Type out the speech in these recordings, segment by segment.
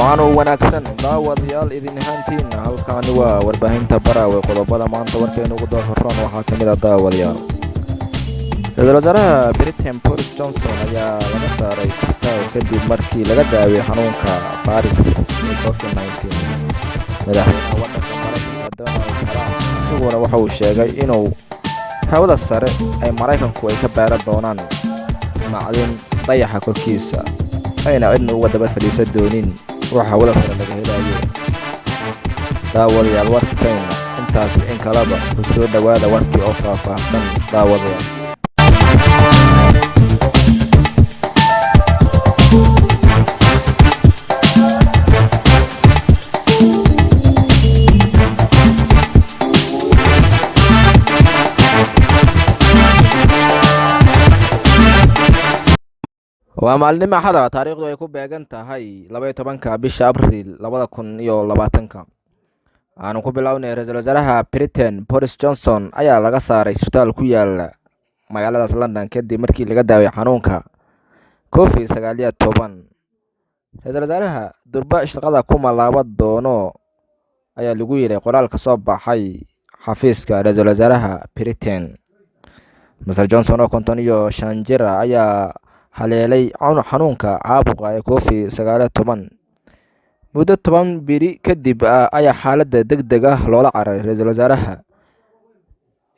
waana wanaagsan daawadayaal idin ahaantiina halkaani waa warbaahinta Baraawe qodobada maanta warkeena ugu doorran waxaa kamid ah daawadayaal Ra'iisul Wasaaraha Britain Boris Johnson ayaa laga saaray isbitaal kadib markii laga daaway xanuunka fayras COVID-19 madaxweynaha waddanka Mareykanka Donald Trump isaguna waxa uu sheegay inuu hawada sare ay Mareykanku ay ka baaran doonaan macdin dayaxa korkiisa ayna cidna uga daba fadhiisan doonin waxa wada sare laga helayo daawadayaal warkeena intaas in kalaba ku soo dhawaada warkii oo faahfaahsan daawadayaal waa maalin axada taariikhdu ay ku beegan tahay 12 bisha Abriil 2020 aanu ku bilownay Ra'iisul Wasaaraha Britain Boris Johnson ayaa laga saaray isbitaal ku yaala magaalada London kadib markii laga daaway xanuunka COVID-19 Ra'iisul Wasaaraha durba shaqada kuma laaban doono ayaa lagu yiri qoraal ka soo baxay xafiiska Ra'iisul Wasaaraha Britain Mr Johnson oo 55 jir ayaa haleelay xanuunka caabuqa ee COVID-19 muddo 10 biri kadib ayaa xaaladda degdeg ah loola cararay Ra'iisul Wasaaraha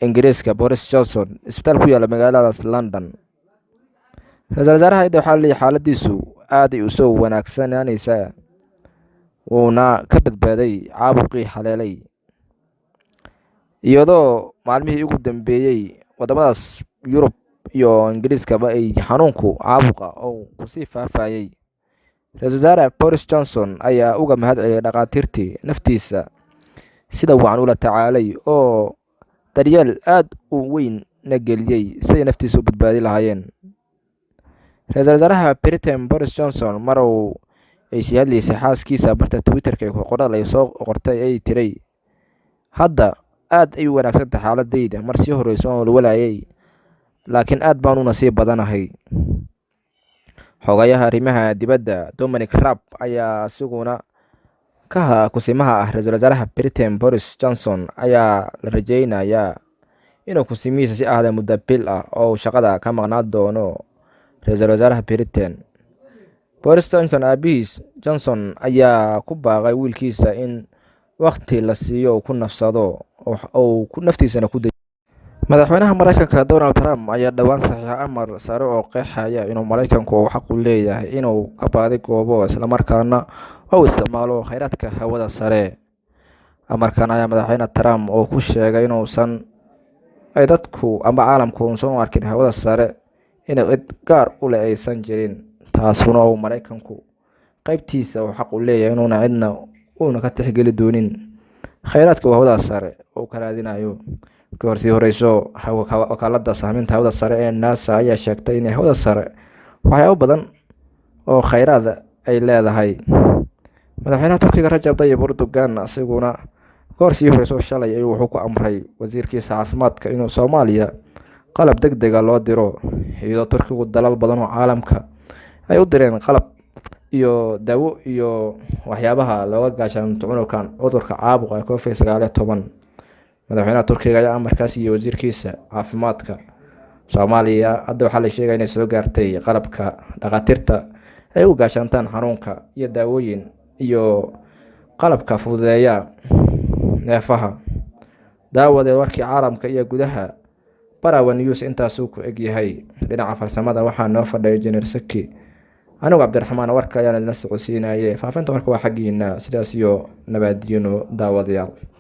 Ingiriiska Boris Johnson isbitaal ku yaala magaalada London Ra'iisul Wasaaraha xaaladiisu aad u soo wanaagsananaysa wuuna ka badbaaday caabuqii haleelay iyadoo maalmihii ugu dambeeyay wadamadaas Yurub iyo Ingiriiska ay xanuunku caabuqa oo ku sii faafayay Ra'iisul Wasaare Boris Johnson ayaa uga mahadceliyay dhaqaatiirtii naftiisa sida wacan ula tacaalay oo daryeel aad u weyn na geliyay si naftiisa u badbaadi lahaayeen Ra'iisul Wasaaraha Britain Boris Johnson maruu ay si hadlaysay xaaskiisa barta Twitter-ka ee qoraal ay soo qortay ay tiray hadda aad ay wanaagsan tahay xaaladayda mar sii horeyso oo la walaayay laakiin aad baan u nasiib badanahay xogayaha arrimaha dibadda Dominic Raab ayaa isaguna kusimaha Ra'iisul Wasaaraha Britain Boris Johnson ayaa la rajeynayaa inuu kusimihiisa si ahda muddo bil ah oo shaqada ka maqnaan doono Ra'iisul Wasaaraha Britain Boris Johnson ayaa ku baaqay wiilkiisa in waqti la siiyo ku nafsado oo naftiisana ku madaxweynaha Mareykanka Donald Trump ayaa dhawaan saxiixay amar sare oo qeexaya inuu Mareykanku uu xaq u leeyahay inuu ka baadi goobo isla markaana uu isticmaalo kheyraadka hawada sare amarkan ayaa madaxweyne Trump oo ku sheegay inuusan ay dadku ama caalamku soo arkin hawada sare inay cid gaar u leeysan jirin taasuna uu Mareykanku qaybtiisa uu xaq u leeyahay inuuna cidna uuna ka tixgeli doonin kheyraadka hawada sare oo ka raadinayo كورسي هوريسو wakaalada sahminta hawada sare ee NASA ayaa sheegtay in hawada sare waxyaabo badan oo kheyraad ay leedahay madaxweynaha Turkiga Rajab Tayyip Erdogan asaguna koorsii hore soo shalay ayuu wuxuu ku amray wasiirkiisa caafimaadka inuu Soomaaliya qalab degdeg ah loo diro iyadoo Turkigu dalal badan oo caalamka ay u direen qalab iyo daawo iyo waxyaabaha looga gaashaanto cudurka caabuqa ee COVID-19 madaxweynaha Turkiga ayaa amarkaas iyo wasiirkiisa caafimaadka Soomaaliya hadda waxa la sheegay inay soo gaartay qalabka dhaqaatiirta ay u gaashantaan xanuunka iyo daawooyin iyo qalabka fududeeya neefaha daawada warkii caalamka iyo gudaha Baraawe News intaas uu ku eg yahay dhinaca farsamada waxaa noo fadhiyo Engineer Saki anigu Cabdiraxmaan warka ayaan la socodsiinayay faafinta warka waa xaqiina sidaas iyo nabadgelyo daawadayaal